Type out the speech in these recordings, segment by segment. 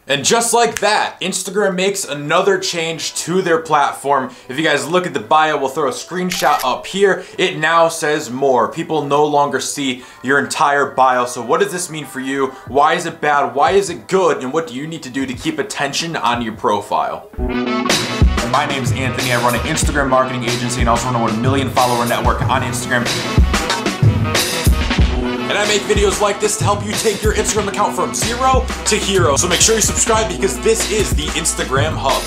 And just like that, Instagram makes another change to their platform. If you guys look at the bio, we'll throw a screenshot up here. It now says more. People no longer see your entire bio. So what does this mean for you? Why is it bad? Why is it good? And what do you need to do to keep attention on your profile? My name's Anthony. I run an Instagram marketing agency and also run a 1 million follower network on Instagram. And I make videos like this to help you take your Instagram account from 0 to hero. So make sure you subscribe because this is the Instagram Hub.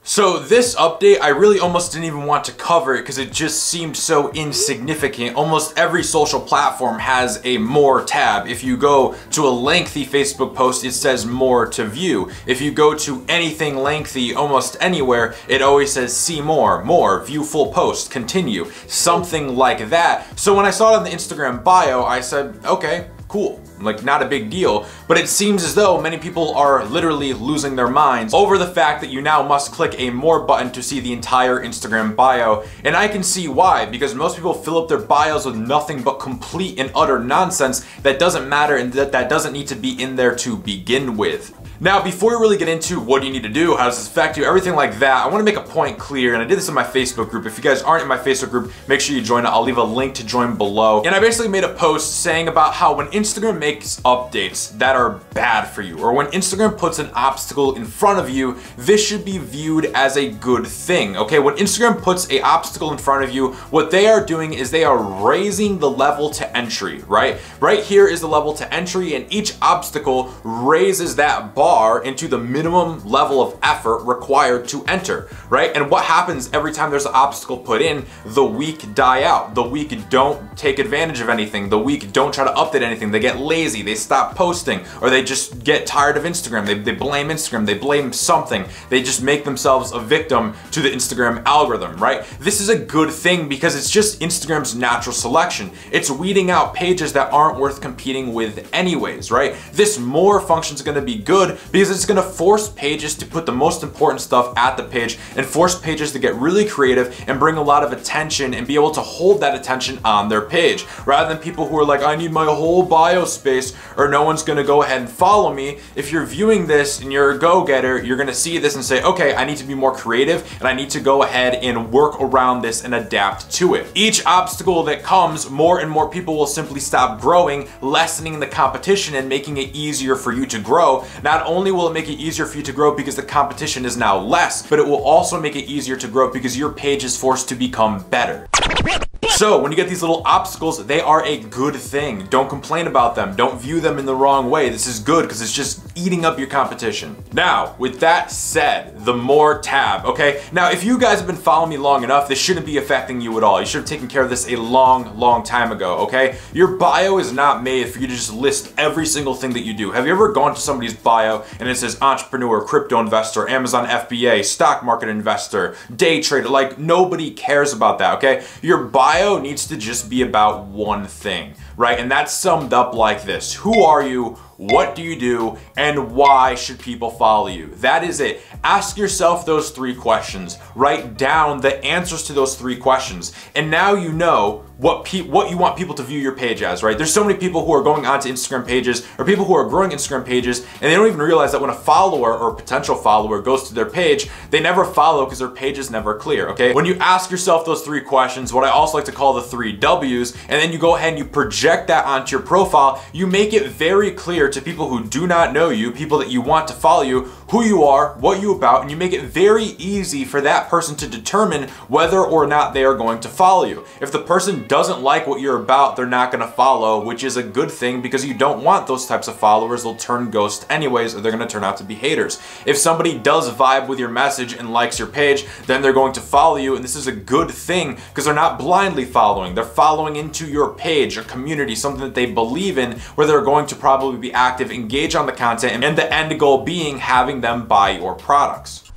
So this update, I really almost didn't even want to cover it because it just seemed so insignificant. Almost every social platform has a more tab. If you go to a lengthy Facebook post, it says more to view. If you go to anything lengthy, almost anywhere, it always says see more, view full post, continue, something like that. So when I saw it on the Instagram bio, I said, okay, cool. Like, not a big deal, but it seems as though many people are literally losing their minds over the fact that you now must click a more button to see the entire Instagram bio. And I can see why, because most people fill up their bios with nothing but complete and utter nonsense that doesn't matter and that doesn't need to be in there to begin with. Now, before we really get into what do you need to do, how does this affect you, everything like that, I want to make a point clear, and I did this in my Facebook group. If you guys aren't in my Facebook group, make sure you join it. I'll leave a link to join below. And I basically made a post saying about how when Instagram makes updates that are bad for you, or when Instagram puts an obstacle in front of you, this should be viewed as a good thing, okay? When Instagram puts an obstacle in front of you, what they are doing is they are raising the level to entry, right? Right here is the level to entry, and each obstacle raises that bar into the minimum level of effort required to enter, right? And what happens every time there's an obstacle put in? The weak die out. The weak don't take advantage of anything. The weak don't try to update anything. They get lazy. They stop posting, or they just get tired of Instagram. They blame Instagram. They blame something. They just make themselves a victim to the Instagram algorithm, right? This is a good thing because it's just Instagram's natural selection. It's weeding out pages that aren't worth competing with anyways, right? This more function is going to be good because it's going to force pages to put the most important stuff at the page and force pages to get really creative and bring a lot of attention and be able to hold that attention on their page, rather than people who are like, I need my whole bio space or no one's going to go ahead and follow me. If you're viewing this and you're a go-getter, you're going to see this and say, okay, I need to be more creative and I need to go ahead and work around this and adapt to it. Each obstacle that comes, more and more people will simply stop growing, lessening the competition and making it easier for you to grow. Not only will it make it easier for you to grow because the competition is now less, but it will also make it easier to grow because your page is forced to become better. So when you get these little obstacles, they are a good thing. Don't complain about them. Don't view them in the wrong way. This is good because it's just eating up your competition. Now, with that said, the more tab, okay? Now, if you guys have been following me long enough, this shouldn't be affecting you at all. You should have taken care of this a long time ago, okay? Your bio is not made for you to just list every single thing that you do. Have you ever gone to somebody's bio and it says entrepreneur, crypto investor, Amazon FBA, stock market investor, day trader? Like, nobody cares about that, okay? Your bio needs to just be about one thing, right? And that's summed up like this. Who are you? What do you do? And why should people follow you? That is it. Ask yourself those 3 questions. Write down the answers to those 3 questions. And now you know what you want people to view your page as, right? There's so many people who are going onto Instagram pages or people who are growing Instagram pages and they don't even realize that when a follower or potential follower goes to their page, they never follow because their page is never clear, okay? When you ask yourself those 3 questions, what I also like to call the 3 W's, and then you go ahead and you project that onto your profile, you make it very clear to people who do not know you, people that you want to follow you, who you are, what you're about, and you make it very easy for that person to determine whether or not they are going to follow you. If the person doesn't like what you're about, they're not going to follow, which is a good thing because you don't want those types of followers. They'll turn ghost anyways, or they're going to turn out to be haters. If somebody does vibe with your message and likes your page, then they're going to follow you, and this is a good thing because they're not blindly following. They're following into your page, a community, something that they believe in, where they're going to probably be active, engage on the content, and the end goal being having them buy your products.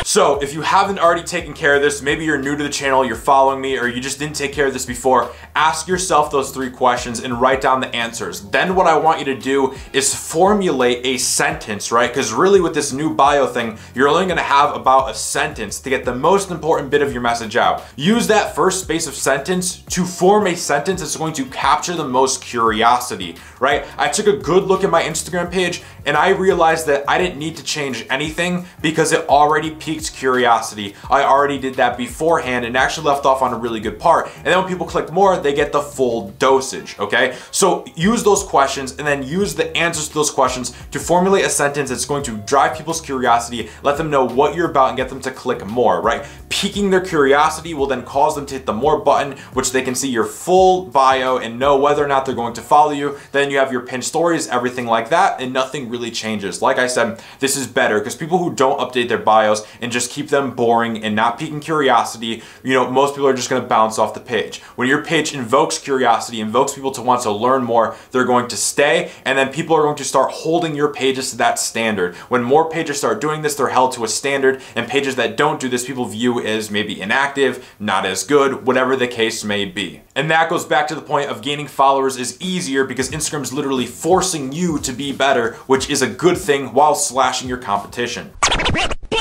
So if you haven't already taken care of this, maybe you're new to the channel, you're following me, or you just didn't take care of this before, ask yourself those 3 questions and write down the answers. Then what I want you to do is formulate a sentence, right? Because really with this new bio thing, you're only gonna have about a sentence to get the most important bit of your message out. Use that first space of sentence to form a sentence that's going to capture the most curiosity, right? I took a good look at my Instagram page and I realized that I didn't need to change anything because it already piqued curiosity. I already did that beforehand and actually left off on a really good part. And then when people click more, they get the full dosage, okay? So use those questions and then use the answers to those questions to formulate a sentence that's going to drive people's curiosity, let them know what you're about and get them to click more, right? Piquing their curiosity will then cause them to hit the more button, which they can see your full bio and know whether or not they're going to follow you. Then you have your pinned stories, everything like that, and nothing really changes. Like I said, this is better because people who don't update their bios and just keep them boring and not piquing curiosity, you know, most people are just going to bounce off the page. When your page invokes curiosity, invokes people to want to learn more, they're going to stay, and then people are going to start holding your pages to that standard. When more pages start doing this, they're held to a standard, and pages that don't do this, people view as maybe inactive, not as good, whatever the case may be. And that goes back to the point of gaining followers is easier because Instagram's literally forcing you to be better, which is a good thing while slashing your competition.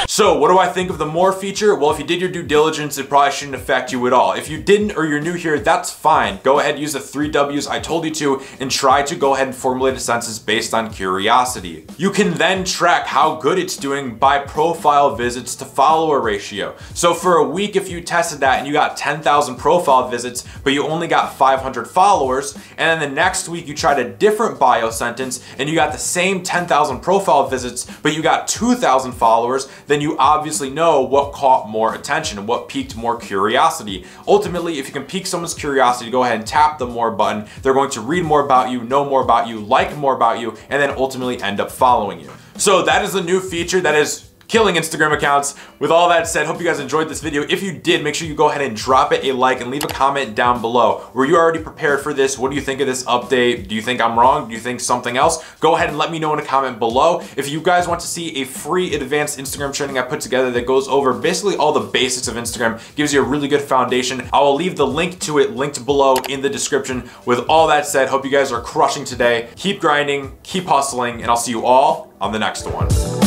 So what do I think of the more feature? Well, if you did your due diligence, it probably shouldn't affect you at all. If you didn't or you're new here, that's fine. Go ahead, use the 3 W's I told you to, and try to go ahead and formulate a sentence based on curiosity. You can then track how good it's doing by profile visits to follower ratio. So for a week, if you tested that and you got 10,000 profile visits, but you only got 500 followers, and then the next week you tried a different bio sentence and you got the same 10,000 profile visits, but you got 2,000 followers, then you obviously know what caught more attention and what piqued more curiosity. Ultimately, if you can pique someone's curiosity, go ahead and tap the more button. They're going to read more about you, know more about you, like more about you, and then ultimately end up following you. So that is the new feature that is killing Instagram accounts. With all that said, hope you guys enjoyed this video. If you did, make sure you go ahead and drop it a like and leave a comment down below. Were you already prepared for this? What do you think of this update? Do you think I'm wrong? Do you think something else? Go ahead and let me know in a comment below. If you guys want to see a free advanced Instagram training I put together that goes over basically all the basics of Instagram, gives you a really good foundation, I will leave the link to it linked below in the description. With all that said, hope you guys are crushing today. Keep grinding, keep hustling, and I'll see you all on the next one.